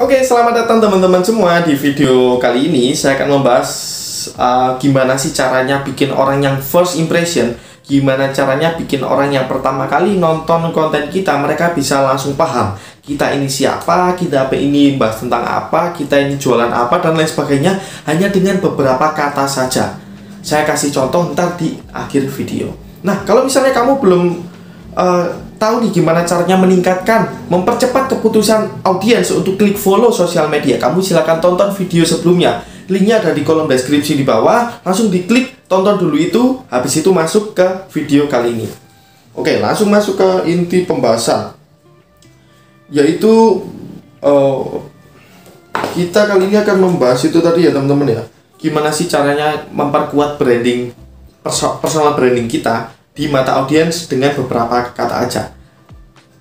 Oke, selamat datang teman-teman semua. Di video kali ini saya akan membahas gimana sih caranya bikin orang yang first impression. Gimana caranya bikin orang yang pertama kali nonton konten kita, mereka bisa langsung paham kita ini siapa, kita ini bahas tentang apa, kita ini jualan apa, dan lain sebagainya, hanya dengan beberapa kata saja. Saya kasih contoh ntar di akhir video. Nah, kalau misalnya kamu belum tahu nih gimana caranya meningkatkan, mempercepat keputusan audiens untuk klik follow sosial media, kamu silahkan tonton video sebelumnya. Linknya ada di kolom deskripsi di bawah. Langsung diklik, tonton dulu itu. Habis itu masuk ke video kali ini. Oke, langsung masuk ke inti pembahasan, yaitu kita kali ini akan membahas itu tadi ya teman-teman ya. Gimana sih caranya memperkuat branding, personal branding kita di mata audiens dengan beberapa kata aja.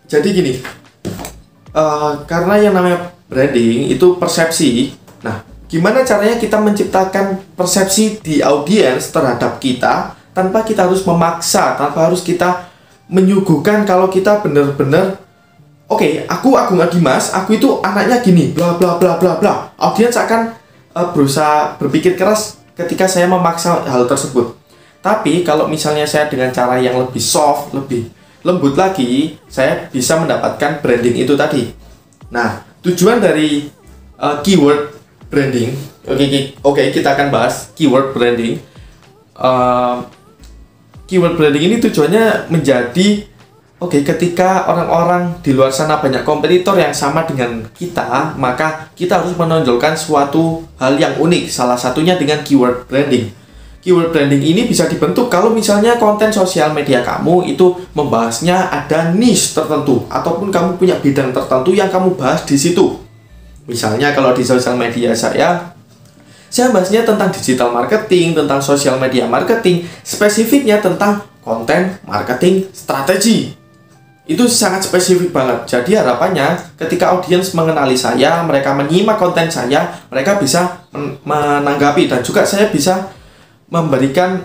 Jadi gini, karena yang namanya branding itu persepsi. Nah, gimana caranya kita menciptakan persepsi di audiens terhadap kita tanpa kita harus memaksa, tanpa harus kita menyuguhkan kalau kita benar-benar oke, aku Agung Adimas, aku itu anaknya gini, bla bla bla bla bla. Audiens akan berusaha berpikir keras ketika saya memaksa hal tersebut. Tapi kalau misalnya saya dengan cara yang lebih soft, lebih lembut lagi, saya bisa mendapatkan branding itu tadi. Nah, tujuan dari keyword branding, oke, kita akan bahas keyword branding. Keyword branding ini tujuannya menjadi ketika orang-orang di luar sana banyak kompetitor yang sama dengan kita, maka kita harus menonjolkan suatu hal yang unik. Salah satunya dengan keyword branding. Keyword branding ini bisa dibentuk kalau misalnya konten sosial media kamu itu membahasnya ada niche tertentu, ataupun kamu punya bidang tertentu yang kamu bahas di situ. Misalnya kalau di sosial media saya bahasnya tentang digital marketing, tentang sosial media marketing, spesifiknya tentang konten marketing strategi. Itu sangat spesifik banget. Jadi harapannya ketika audiens mengenali saya, mereka menyimak konten saya, mereka bisa menanggapi, dan juga saya bisa memberikan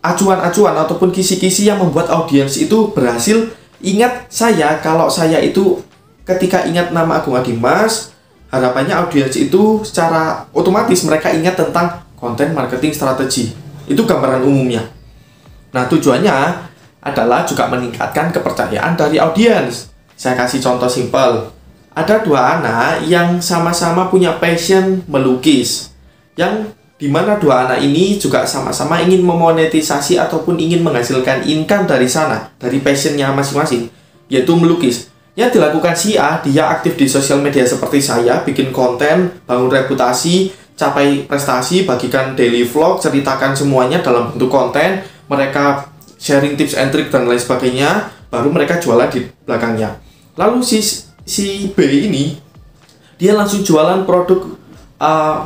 acuan-acuan ataupun kisi-kisi yang membuat audiens itu berhasil ingat saya. Kalau saya itu ketika ingat nama Agung Adimas, harapannya audiens itu secara otomatis mereka ingat tentang konten marketing strategi. Itu gambaran umumnya. Nah, tujuannya adalah juga meningkatkan kepercayaan dari audiens. Saya kasih contoh simpel. Ada dua anak yang sama-sama punya passion melukis, yang dimana dua anak ini juga sama-sama ingin memonetisasi ataupun ingin menghasilkan income dari sana, dari passionnya masing-masing, yaitu melukis. Yang dilakukan si A, dia aktif di sosial media seperti saya, bikin konten, bangun reputasi, capai prestasi, bagikan daily vlog, ceritakan semuanya dalam bentuk konten, mereka sharing tips and trick dan lain sebagainya, baru mereka jualan di belakangnya. Lalu si B ini, dia langsung jualan produk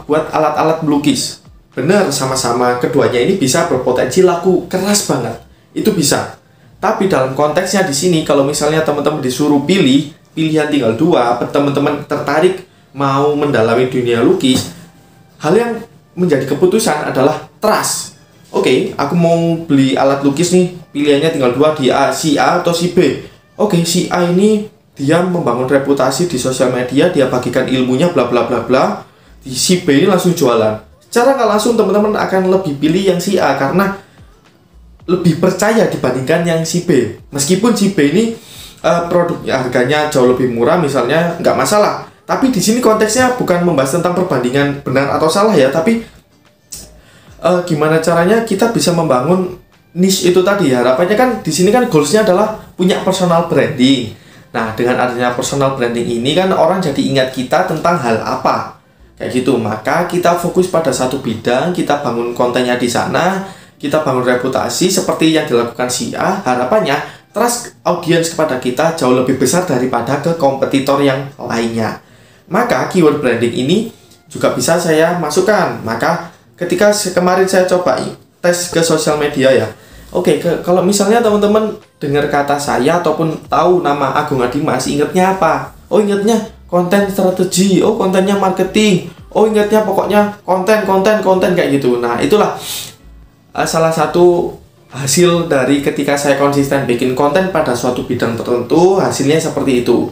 buat alat-alat melukis. Benar, sama-sama keduanya ini bisa berpotensi laku keras banget. Itu bisa. Tapi dalam konteksnya di sini, kalau misalnya teman-teman disuruh pilihan tinggal dua, teman-teman tertarik mau mendalami dunia lukis, hal yang menjadi keputusan adalah trust. Oke, aku mau beli alat lukis nih, pilihannya tinggal dua, si A atau si B. Oke, si A ini dia membangun reputasi di sosial media, dia bagikan ilmunya bla bla bla bla. Si B ini langsung jualan. Secara nggak langsung teman-teman akan lebih pilih yang si A karena lebih percaya dibandingkan yang si B. Meskipun si B ini produknya harganya jauh lebih murah misalnya, nggak masalah. Tapi di sini konteksnya bukan membahas tentang perbandingan benar atau salah ya, tapi gimana caranya kita bisa membangun niche itu tadi. Harapannya kan di sini kan goalsnya adalah punya personal branding. Nah, dengan adanya personal branding ini kan orang jadi ingat kita tentang hal apa. Kayak gitu, maka kita fokus pada satu bidang, kita bangun kontennya di sana, kita bangun reputasi seperti yang dilakukan si A. Harapannya trust audiens kepada kita jauh lebih besar daripada ke kompetitor yang lainnya. Maka keyword branding ini juga bisa saya masukkan. Maka ketika kemarin saya coba tes ke sosial media ya, kalau misalnya teman-teman dengar kata saya ataupun tahu nama Agung Adimas, ingatnya apa? Oh, ingatnya konten strategi, oh kontennya marketing, oh ingatnya pokoknya konten kayak gitu. Nah, itulah salah satu hasil dari ketika saya konsisten bikin konten pada suatu bidang tertentu, hasilnya seperti itu.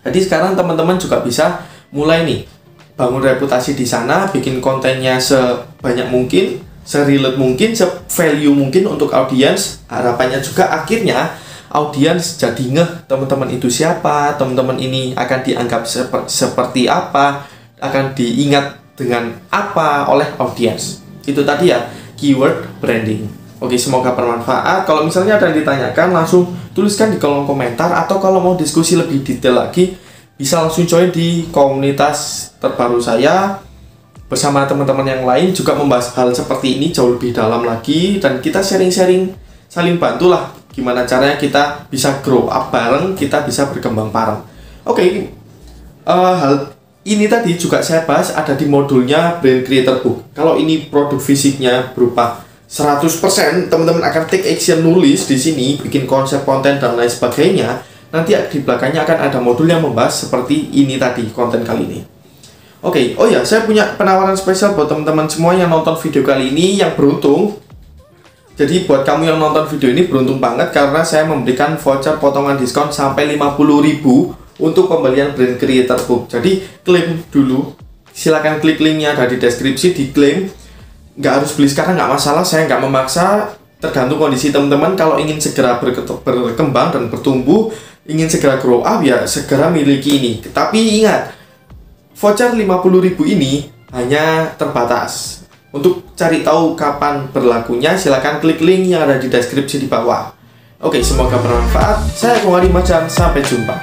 Jadi sekarang teman-teman juga bisa mulai nih bangun reputasi di sana, bikin kontennya sebanyak mungkin, se-relate mungkin, se-value mungkin untuk audiens. Harapannya juga akhirnya audiens jadi ngeh teman-teman itu siapa, teman-teman ini akan dianggap seperti apa, akan diingat dengan apa oleh audiens. Itu tadi ya, keyword branding. Oke, semoga bermanfaat. Kalau misalnya ada yang ditanyakan, langsung tuliskan di kolom komentar, atau kalau mau diskusi lebih detail lagi, bisa langsung join di komunitas terbaru saya bersama teman-teman yang lain, juga membahas hal seperti ini jauh lebih dalam lagi, dan kita sharing-sharing, saling bantulah gimana caranya kita bisa grow up bareng, kita bisa berkembang bareng. Oke, hal ini tadi juga saya bahas ada di modulnya Brand Creator Book. Kalau ini produk fisiknya berupa 100%, teman-teman akan take action nulis di sini, bikin konsep konten dan lain sebagainya. Nanti di belakangnya akan ada modul yang membahas seperti ini tadi, konten kali ini. Oke, oh ya, saya punya penawaran spesial buat teman-teman semua yang nonton video kali ini, yang beruntung. Jadi buat kamu yang nonton video ini beruntung banget, karena saya memberikan voucher potongan diskon sampai 50.000 untuk pembelian Brand Creator Book. Jadi klaim dulu, silahkan klik linknya ada di deskripsi, diklaim. Nggak harus beli sekarang, nggak masalah, saya nggak memaksa, tergantung kondisi teman-teman. Kalau ingin segera berkembang dan bertumbuh, ingin segera grow up, ya segera miliki ini. Tapi ingat, voucher 50.000 ini hanya terbatas. Untuk cari tahu kapan berlakunya, silakan klik link yang ada di deskripsi di bawah. Oke, semoga bermanfaat. Saya Kong Adi Macan, sampai jumpa.